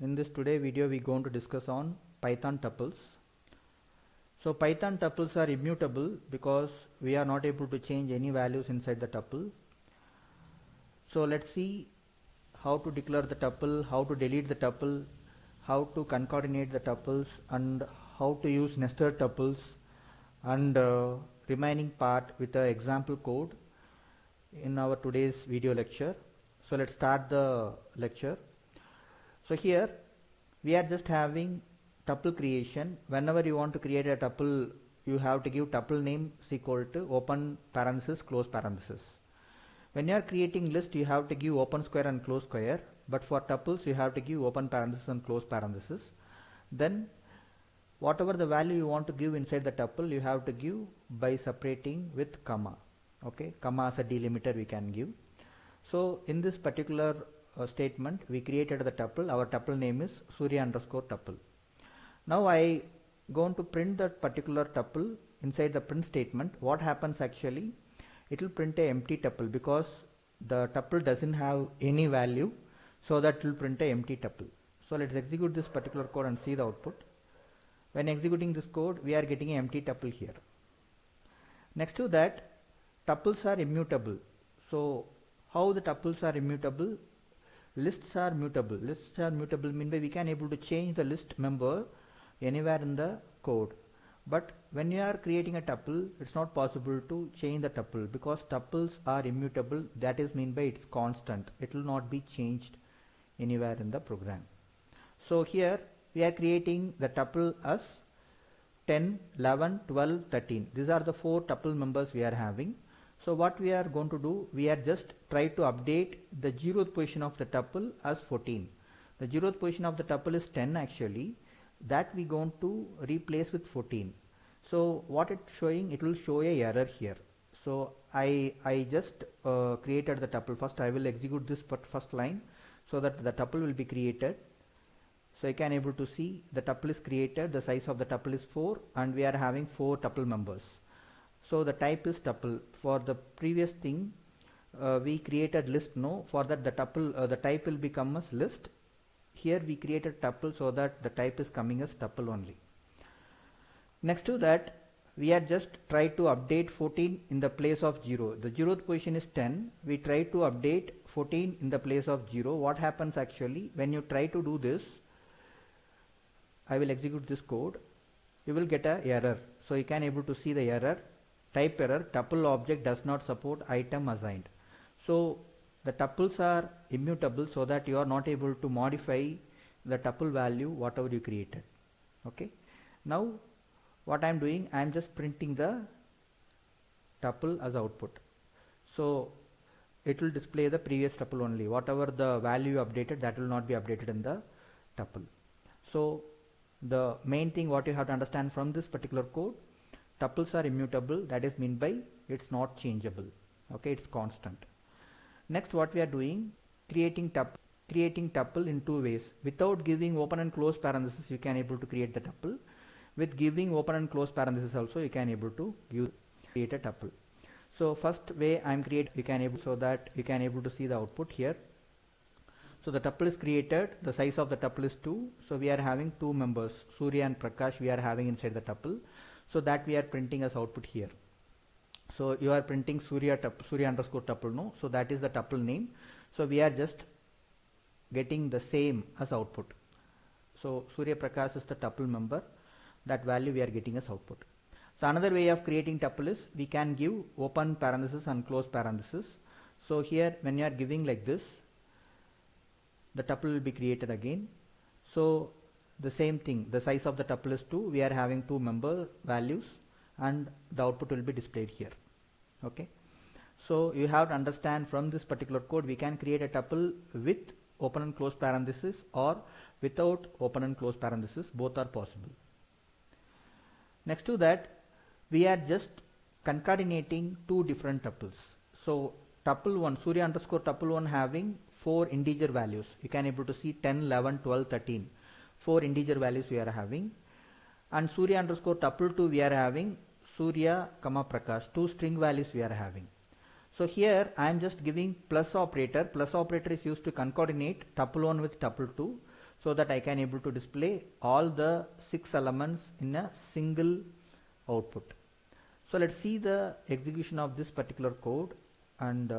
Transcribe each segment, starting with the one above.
In this today video we are going to discuss on Python tuples. So Python tuples are immutable because we are not able to change any values inside the tuple. So let's see how to declare the tuple, how to delete the tuple, how to concatenate the tuples, and how to use nested tuples, and remaining part with the example code in our today's video lecture. So let's start the lecture. So here we are just having tuple creation. Whenever you want to create a tuple, you have to give tuple name is equal to open parenthesis, close parenthesis. When you are creating list, you have to give open square and close square, but for tuples you have to give open parenthesis and close parenthesis. Then whatever the value you want to give inside the tuple, you have to give by separating with comma. Okay, comma as a delimiter we can give. So in this particular statement we created the tuple. Our tuple name is Surya underscore tuple. Now I going to print that particular tuple inside the print statement. What happens actually, it will print a empty tuple because the tuple doesn't have any value, so that will print a empty tuple. So let's execute this particular code and see the output. When executing this code, we are getting an empty tuple here. Next to that, tuples are immutable. So how the tuples are immutable? Lists are mutable. Lists are mutable means we can able to change the list member anywhere in the code. But when you are creating a tuple, it's not possible to change the tuple because tuples are immutable. That is mean by it's constant. It will not be changed anywhere in the program. So here we are creating the tuple as 10, 11, 12, 13. These are the 4 tuple members we are having. So what we are going to do, we are just try to update the 0th position of the tuple as 14. The 0th position of the tuple is 10 actually. That we going to replace with 14. So what it's showing, it will show a error here. So I just created the tuple. First I will execute this first line so that the tuple will be created. So you can able to see the tuple is created, the size of the tuple is 4 and we are having 4 tuple members. So the type is tuple. For the previous thing we created list, no, for that the tuple the type will become as list. Here we created tuple so that the type is coming as tuple only. Next to that we are just try to update 14 in the place of 0. The 0th position is 10. We try to update 14 in the place of 0. What happens actually when you try to do this, I will execute this code, you will get a error. So you can able to see the error, type error, tuple object does not support item assigned. So the tuples are immutable so that you are not able to modify the tuple value whatever you created. Okay. Now what I am doing, I am just printing the tuple as output. So it will display the previous tuple only. Whatever the value updated, that will not be updated in the tuple. So the main thing what you have to understand from this particular code, tuples are immutable. That is mean by it's not changeable. Okay, it's constant. Next what we are doing, creating tuple in 2 ways. Without giving open and close parenthesis you can able to create the tuple. With giving open and close parenthesis also you can able to create a tuple. So first way I am create, you can able so that you can able to see the output here. So the tuple is created, the size of the tuple is 2. So we are having 2 members, Surya and Prakash we are having inside the tuple. So that we are printing as output here. So you are printing Surya underscore tuple, no? So that is the tuple name. So we are just getting the same as output. So Surya Prakash is the tuple member. That value we are getting as output. So another way of creating tuple is we can give open parenthesis and close parenthesis. So here when you are giving like this, the tuple will be created again. So the same thing, the size of the tuple is 2. We are having 2 member values and the output will be displayed here. Okay. So you have to understand from this particular code we can create a tuple with open and close parenthesis or without open and close parenthesis. Both are possible. Next to that we are just concatenating 2 different tuples. So tuple 1, Surya underscore tuple 1 having 4 integer values. You can able to see 10, 11, 12, 13. 4 integer values we are having. And Surya underscore tuple 2 we are having Surya, Prakash. 2 string values we are having. So here I am just giving plus operator. Plus operator is used to concatenate tuple 1 with tuple 2, so that I can able to display all the 6 elements in a single output. So let's see the execution of this particular code, and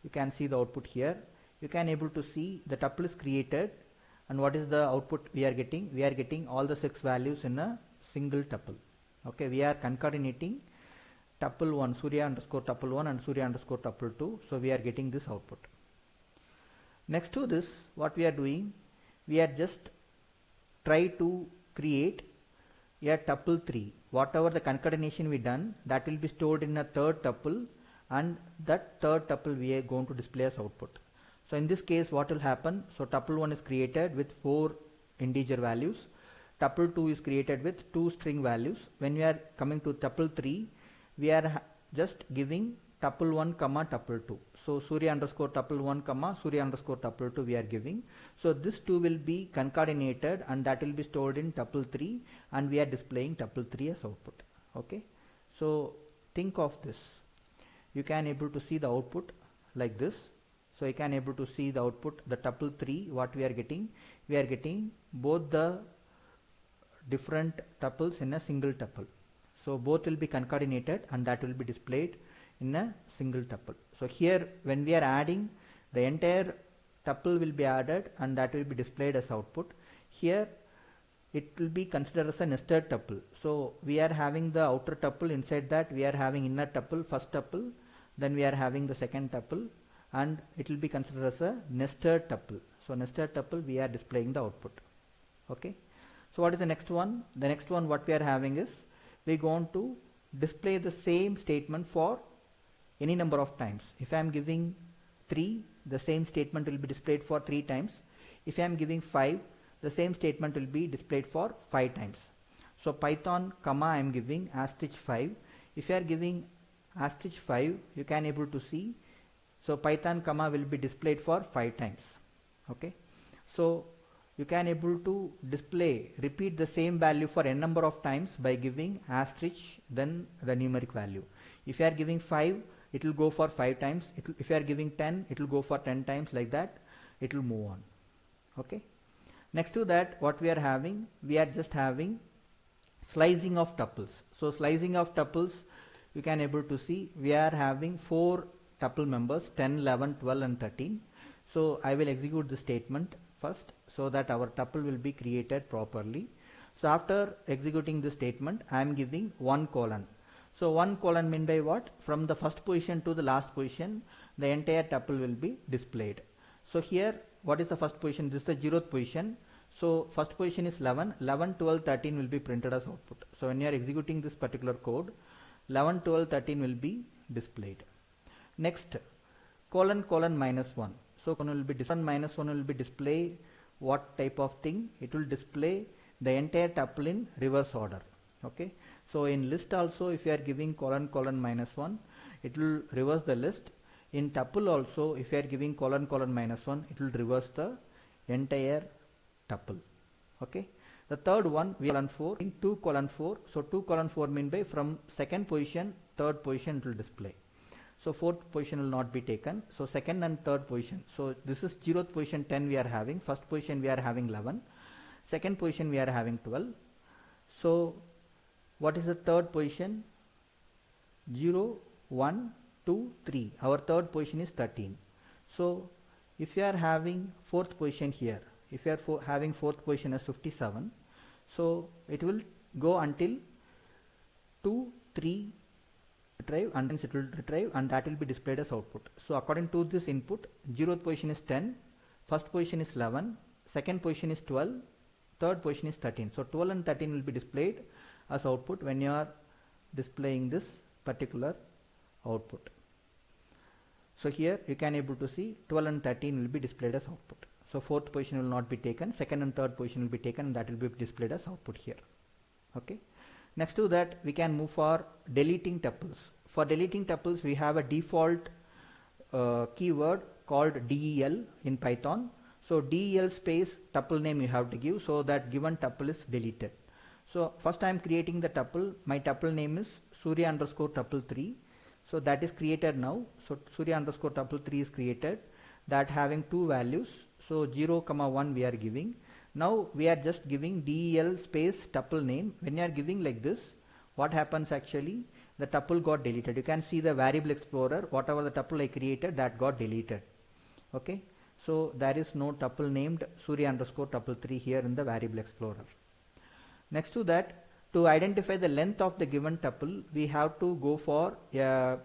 you can see the output here. You can able to see the tuple is created, and what is the output we are getting? We are getting all the 6 values in a single tuple. Okay, we are concatenating tuple 1, Surya underscore tuple 1 and Surya underscore tuple 2. So we are getting this output. Next to this, what we are doing, we are just try to create a tuple 3. Whatever the concatenation we done, that will be stored in a third tuple, and that third tuple we are going to display as output. So in this case, what will happen? So tuple 1 is created with 4 integer values. Tuple 2 is created with 2 string values. When we are coming to tuple 3, we are just giving tuple 1 comma tuple 2. So Surya underscore tuple 1 comma Surya underscore tuple 2 we are giving. So this 2 will be concatenated, and that will be stored in tuple 3, and we are displaying tuple 3 as output. Okay. So think of this. You can able to see the output like this. So you can able to see the output, the tuple 3, what we are getting both the different tuples in a single tuple. So both will be concatenated, and that will be displayed in a single tuple. So here when we are adding, the entire tuple will be added, and that will be displayed as output. Here it will be considered as a nested tuple. So we are having the outer tuple, inside that we are having inner tuple, first tuple, then we are having the second tuple, and it will be considered as a nested tuple. So nested tuple, we are displaying the output. Okay. So what is the next one? The next one what we are having is, we are going to display the same statement for any number of times. If I am giving 3, the same statement will be displayed for 3 times. If I am giving 5, the same statement will be displayed for 5 times. So Python comma I am giving asterisk 5. If you are giving asterisk 5, you can able to see, so Python comma will be displayed for 5 times. Okay. So you can able to repeat the same value for n number of times by giving asterisk then the numeric value. If you are giving 5, it will go for 5 times. If you are giving 10, it will go for 10 times, like that it will move on. Okay. Next to that, what we are having, we are just having slicing of tuples. So slicing of tuples, you can able to see we are having 4 tuple members, 10, 11, 12 and 13. So I will execute the statement first, so that our tuple will be created properly. So after executing this statement, I am giving 1 colon. So 1 colon mean by what? From the first position to the last position, the entire tuple will be displayed. So here, what is the first position? This is the 0th position. So first position is 11, 11, 12, 13 will be printed as output. So when you are executing this particular code, 11, 12, 13 will be displayed. Next, colon colon minus 1. So colon will be minus 1 will be display what type of thing? It will display the entire tuple in reverse order. Okay. So in list also, if you are giving colon colon minus 1, it will reverse the list. In tuple also, if you are giving colon colon minus 1, it will reverse the entire tuple. Okay. The third one, we colon 4 in 2 colon 4. So 2 colon 4 mean by from second position, third position it will display. So fourth position will not be taken. So second and third position. So this is 0th position 10 we are having. First position we are having 11. Second position we are having 12. So what is the third position? 0, 1, 2, 3. Our third position is 13. So if you are having fourth position here, if you are having fourth position as 57, so it will go until 2, 3, retrieve, and then it will retrieve, and that will be displayed as output. So according to this input, 0th position is 10, first position is 11, second position is 12, third position is 13. So 12 and 13 will be displayed as output when you are displaying this particular output. So here you can able to see 12 and 13 will be displayed as output. So fourth position will not be taken, second and third position will be taken, and that will be displayed as output here. Okay. Next to that, we can move for deleting tuples. For deleting tuples, we have a default keyword called del in Python. So del space tuple name you have to give, so that given tuple is deleted. So first I am creating the tuple. My tuple name is Surya underscore tuple 3. So that is created now. So Surya underscore tuple 3 is created, that having two values. So 0, 1 we are giving. Now we are just giving del space tuple name. When you are giving like this, what happens actually? The tuple got deleted. You can see the variable explorer, whatever the tuple I created, that got deleted. Okay. So there is no tuple named Surya underscore tuple 3 here in the variable explorer. Next to that, to identify the length of the given tuple, we have to go for a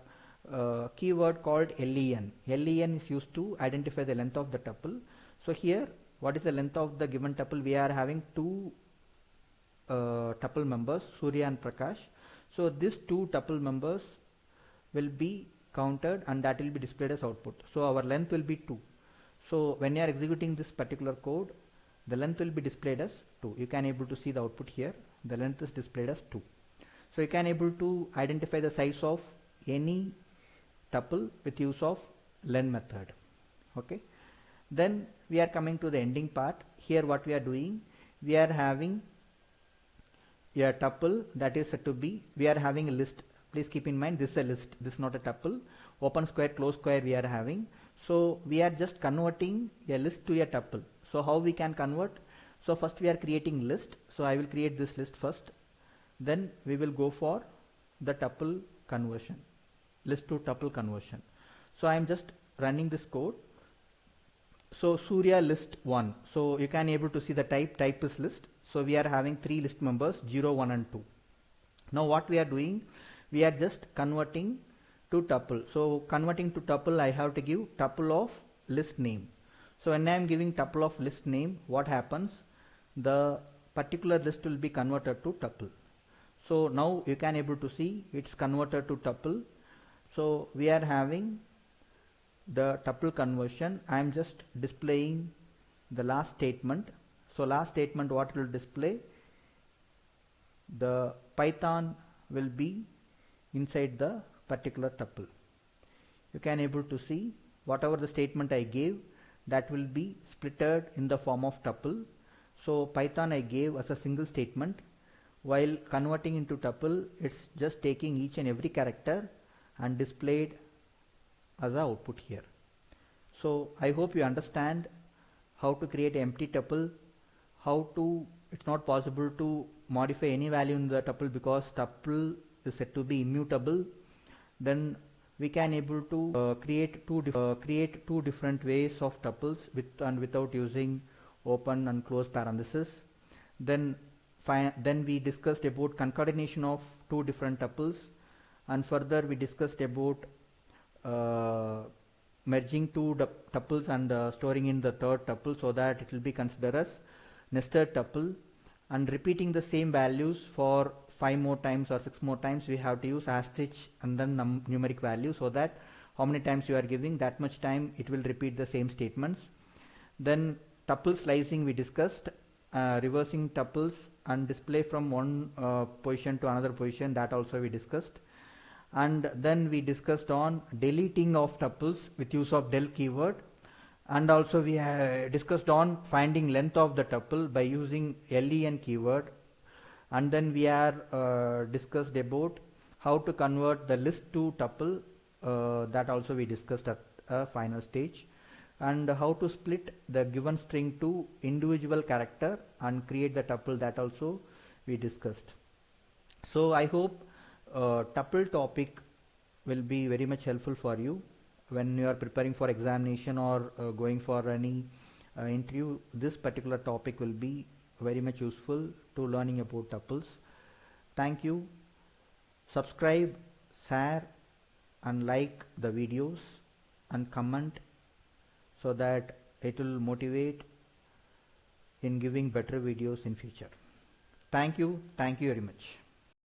keyword called len. Len is used to identify the length of the tuple. So here, what is the length of the given tuple? We are having two tuple members, Surya and Prakash. So these two tuple members will be counted and that will be displayed as output. So our length will be 2. So when you are executing this particular code, the length will be displayed as 2. You can able to see the output here. The length is displayed as 2. So you can able to identify the size of any tuple with use of len method. Okay. Then we are coming to the ending part. Here what we are doing, we are having a tuple that is said to be, we are having a list. Please keep in mind this is a list, this is not a tuple. Open square, close square we are having. So we are just converting a list to a tuple. So how we can convert? So first we are creating list. So I will create this list first. Then we will go for the tuple conversion, list to tuple conversion. So I am just running this code. So Surya list 1. So you can able to see the type is list. So we are having 3 list members 0, 1 and 2. Now what we are doing, we are just converting to tuple. So converting to tuple, I have to give tuple of list name. So when I am giving tuple of list name, what happens? The particular list will be converted to tuple. So now you can able to see it's converted to tuple. So we are having the tuple conversion. I am just displaying the last statement. So last statement, what will display? The Python will be inside the particular tuple. You can able to see whatever the statement I gave, that will be splitted in the form of tuple. So Python I gave as a single statement, while converting into tuple, it's just taking each and every character and displayed as an output here. So I hope you understand how to create an empty tuple, how to, it's not possible to modify any value in the tuple because tuple is said to be immutable. Then we can able to create two different ways of tuples with and without using open and close parentheses. Then we discussed about concatenation of two different tuples, and further we discussed about merging two tuples and storing in the third tuple so that it will be considered as nested tuple, and repeating the same values for 5 more times or 6 more times. We have to use asterisk and then numeric value, so that how many times you are giving, that much time it will repeat the same statements. Then tuple slicing we discussed, reversing tuples and display from one position to another position, that also we discussed. And then we discussed on deleting of tuples with use of del keyword, and also we discussed on finding length of the tuple by using len keyword. And then we are discussed about how to convert the list to tuple, that also we discussed at a final stage, and how to split the given string to individual character and create the tuple, that also we discussed. So I hope tuple topic will be very much helpful for you when you are preparing for examination or going for any interview. This particular topic will be very much useful to learning about tuples. Thank you. Subscribe, share and like the videos and comment so that it will motivate in giving better videos in future. Thank you very much.